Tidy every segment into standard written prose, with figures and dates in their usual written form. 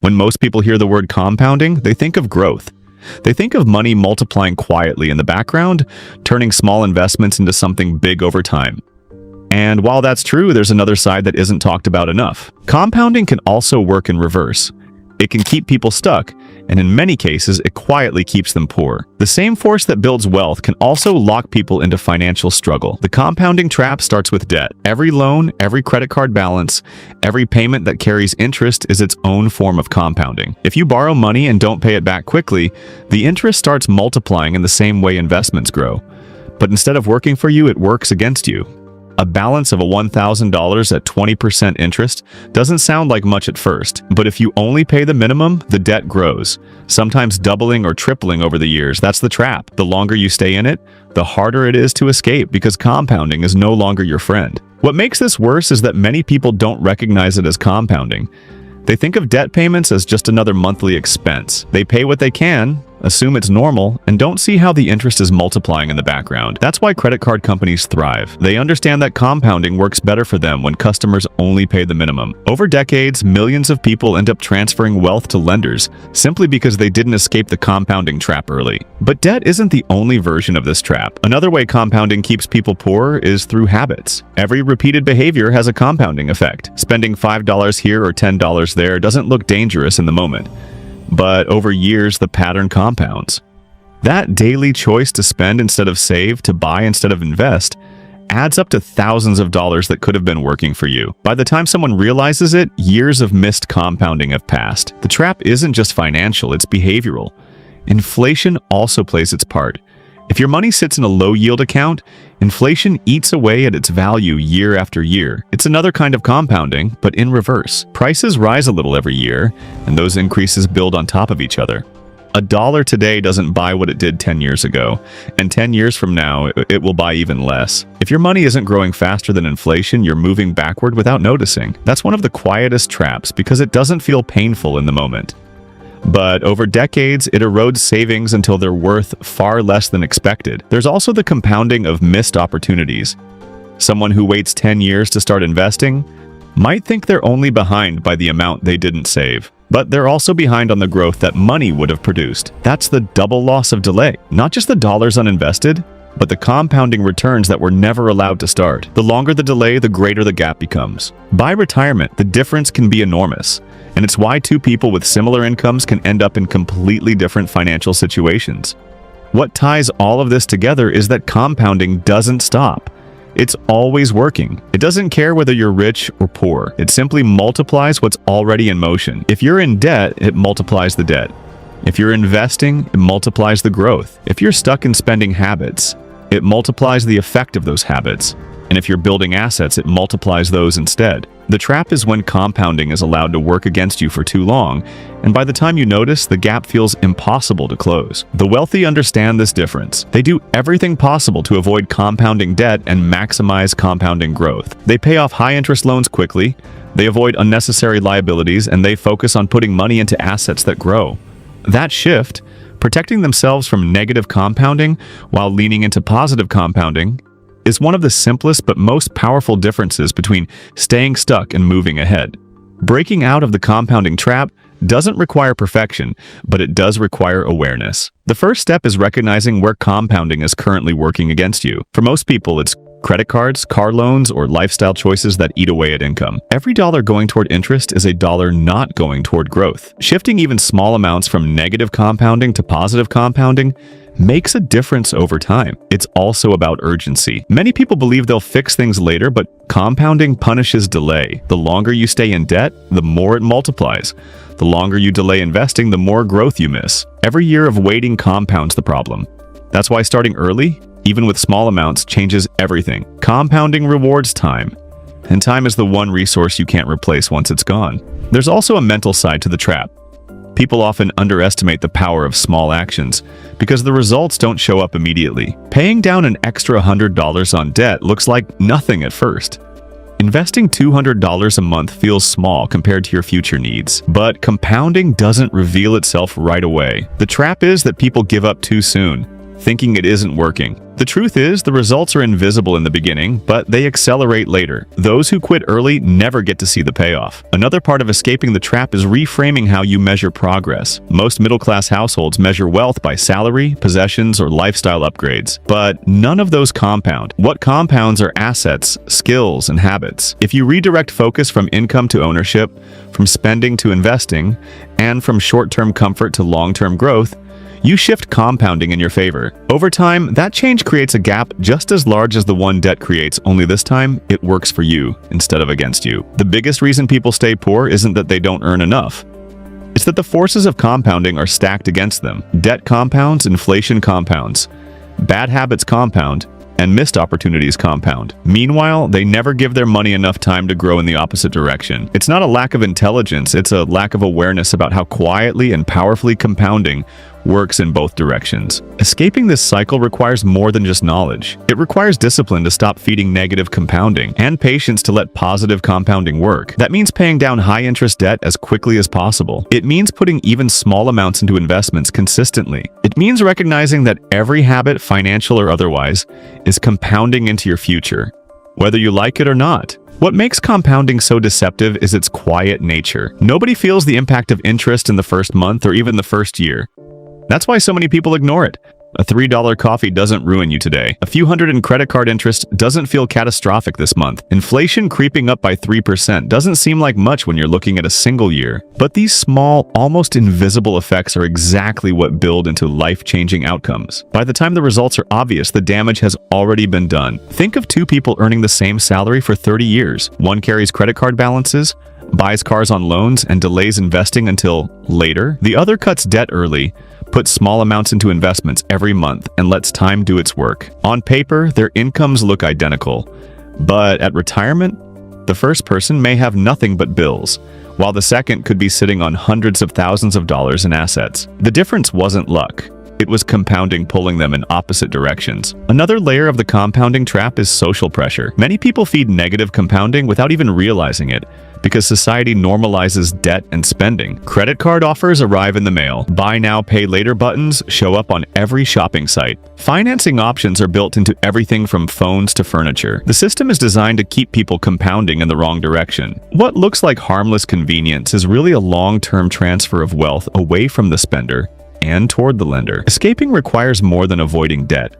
When most people hear the word compounding, they think of growth. They think of money multiplying quietly in the background, turning small investments into something big over time. And while that's true, there's another side that isn't talked about enough. Compounding can also work in reverse. It can keep people stuck, and in many cases, it quietly keeps them poor. The same force that builds wealth can also lock people into financial struggle. The compounding trap starts with debt. Every loan, every credit card balance, every payment that carries interest is its own form of compounding. If you borrow money and don't pay it back quickly, the interest starts multiplying in the same way investments grow. But instead of working for you, it works against you. A balance of $1,000 at 20% interest doesn't sound like much at first, but if you only pay the minimum, the debt grows, sometimes doubling or tripling over the years. That's the trap. The longer you stay in it, the harder it is to escape because compounding is no longer your friend. What makes this worse is that many people don't recognize it as compounding. They think of debt payments as just another monthly expense. They pay what they can, assume it's normal, and don't see how the interest is multiplying in the background. That's why credit card companies thrive. They understand that compounding works better for them when customers only pay the minimum. Over decades, millions of people end up transferring wealth to lenders simply because they didn't escape the compounding trap early. But debt isn't the only version of this trap. Another way compounding keeps people poor is through habits. Every repeated behavior has a compounding effect. Spending $5 here or $10 there doesn't look dangerous in the moment. But over years, the pattern compounds. That daily choice to spend instead of save, to buy instead of invest, adds up to thousands of dollars that could have been working for you. By the time someone realizes it, years of missed compounding have passed. The trap isn't just financial, it's behavioral. Inflation also plays its part. If your money sits in a low-yield account, inflation eats away at its value year after year. It's another kind of compounding, but in reverse. Prices rise a little every year, and those increases build on top of each other. A dollar today doesn't buy what it did 10 years ago, and 10 years from now, it will buy even less. If your money isn't growing faster than inflation, you're moving backward without noticing. That's one of the quietest traps because it doesn't feel painful in the moment. But over decades, it erodes savings until they're worth far less than expected. There's also the compounding of missed opportunities. Someone who waits 10 years to start investing might think they're only behind by the amount they didn't save. But they're also behind on the growth that money would have produced. That's the double loss of delay. Not just the dollars uninvested, but the compounding returns that were never allowed to start. The longer the delay, the greater the gap becomes. By retirement, the difference can be enormous. And it's why two people with similar incomes can end up in completely different financial situations. What ties all of this together is that compounding doesn't stop. It's always working. It doesn't care whether you're rich or poor. It simply multiplies what's already in motion. If you're in debt, it multiplies the debt. If you're investing, it multiplies the growth. If you're stuck in spending habits, it multiplies the effect of those habits. And if you're building assets, it multiplies those instead. The trap is when compounding is allowed to work against you for too long, and by the time you notice, the gap feels impossible to close. The wealthy understand this difference. They do everything possible to avoid compounding debt and maximize compounding growth. They pay off high-interest loans quickly, they avoid unnecessary liabilities, and they focus on putting money into assets that grow. That shift, protecting themselves from negative compounding while leaning into positive compounding, is one of the simplest but most powerful differences between staying stuck and moving ahead. Breaking out of the compounding trap doesn't require perfection, but it does require awareness. The first step is recognizing where compounding is currently working against you. For most people, it's credit cards, car loans, or lifestyle choices that eat away at income. Every dollar going toward interest is a dollar not going toward growth. Shifting even small amounts from negative compounding to positive compounding makes a difference over time. It's also about urgency. Many people believe they'll fix things later, but compounding punishes delay. The longer you stay in debt, the more it multiplies. The longer you delay investing, the more growth you miss. Every year of waiting compounds the problem. That's why starting early, even with small amounts, changes everything. Compounding rewards time, and time is the one resource you can't replace once it's gone. There's also a mental side to the trap. People often underestimate the power of small actions because the results don't show up immediately. Paying down an extra $100 on debt looks like nothing at first. Investing $200 a month feels small compared to your future needs, but compounding doesn't reveal itself right away. The trap is that people give up too soon, thinking it isn't working. The truth is, the results are invisible in the beginning, but they accelerate later. Those who quit early never get to see the payoff. Another part of escaping the trap is reframing how you measure progress. Most middle-class households measure wealth by salary, possessions, or lifestyle upgrades, but none of those compound. What compounds are assets, skills, and habits. If you redirect focus from income to ownership, from spending to investing, and from short-term comfort to long-term growth, you shift compounding in your favor. Over time, that change creates a gap just as large as the one debt creates, only this time, it works for you instead of against you. The biggest reason people stay poor isn't that they don't earn enough. It's that the forces of compounding are stacked against them. Debt compounds, inflation compounds, bad habits compound, and missed opportunities compound. Meanwhile, they never give their money enough time to grow in the opposite direction. It's not a lack of intelligence, it's a lack of awareness about how quietly and powerfully compounding works in both directions. Escaping this cycle requires more than just knowledge. It requires discipline to stop feeding negative compounding and patience to let positive compounding work. That means paying down high-interest debt as quickly as possible. It means putting even small amounts into investments consistently. It means recognizing that every habit, financial or otherwise, is compounding into your future, whether you like it or not. What makes compounding so deceptive is its quiet nature. Nobody feels the impact of interest in the first month or even the first year. That's why so many people ignore it. A $3 coffee doesn't ruin you today. A few hundred in credit card interest doesn't feel catastrophic this month. Inflation creeping up by 3% doesn't seem like much when you're looking at a single year. But these small, almost invisible effects are exactly what build into life-changing outcomes. By the time the results are obvious, the damage has already been done. Think of two people earning the same salary for 30 years. One carries credit card balances, buys cars on loans, and delays investing until later. The other cuts debt early, puts small amounts into investments every month, and lets time do its work. On paper, their incomes look identical, but at retirement, the first person may have nothing but bills, while the second could be sitting on hundreds of thousands of dollars in assets. The difference wasn't luck. It was compounding pulling them in opposite directions. Another layer of the compounding trap is social pressure. Many people feed negative compounding without even realizing it, because society normalizes debt and spending. Credit card offers arrive in the mail. Buy now, pay later buttons show up on every shopping site. Financing options are built into everything from phones to furniture. The system is designed to keep people compounding in the wrong direction. What looks like harmless convenience is really a long-term transfer of wealth away from the spender and toward the lender. Escaping requires more than avoiding debt.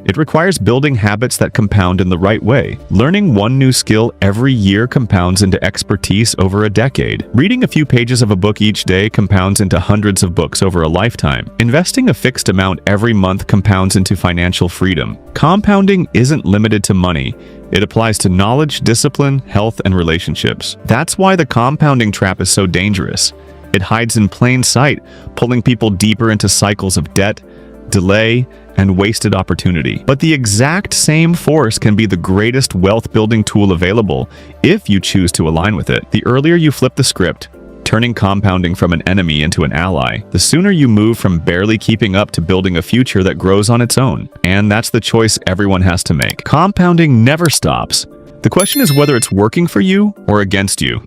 It requires building habits that compound in the right way. Learning one new skill every year compounds into expertise over a decade. Reading a few pages of a book each day compounds into hundreds of books over a lifetime. Investing a fixed amount every month compounds into financial freedom. Compounding isn't limited to money. It applies to knowledge, discipline, health, and relationships. That's why the compounding trap is so dangerous. It hides in plain sight, pulling people deeper into cycles of debt, delay, and wasted opportunity. But the exact same force can be the greatest wealth-building tool available if you choose to align with it. The earlier you flip the script, turning compounding from an enemy into an ally, the sooner you move from barely keeping up to building a future that grows on its own. And that's the choice everyone has to make. Compounding never stops. The question is whether it's working for you or against you.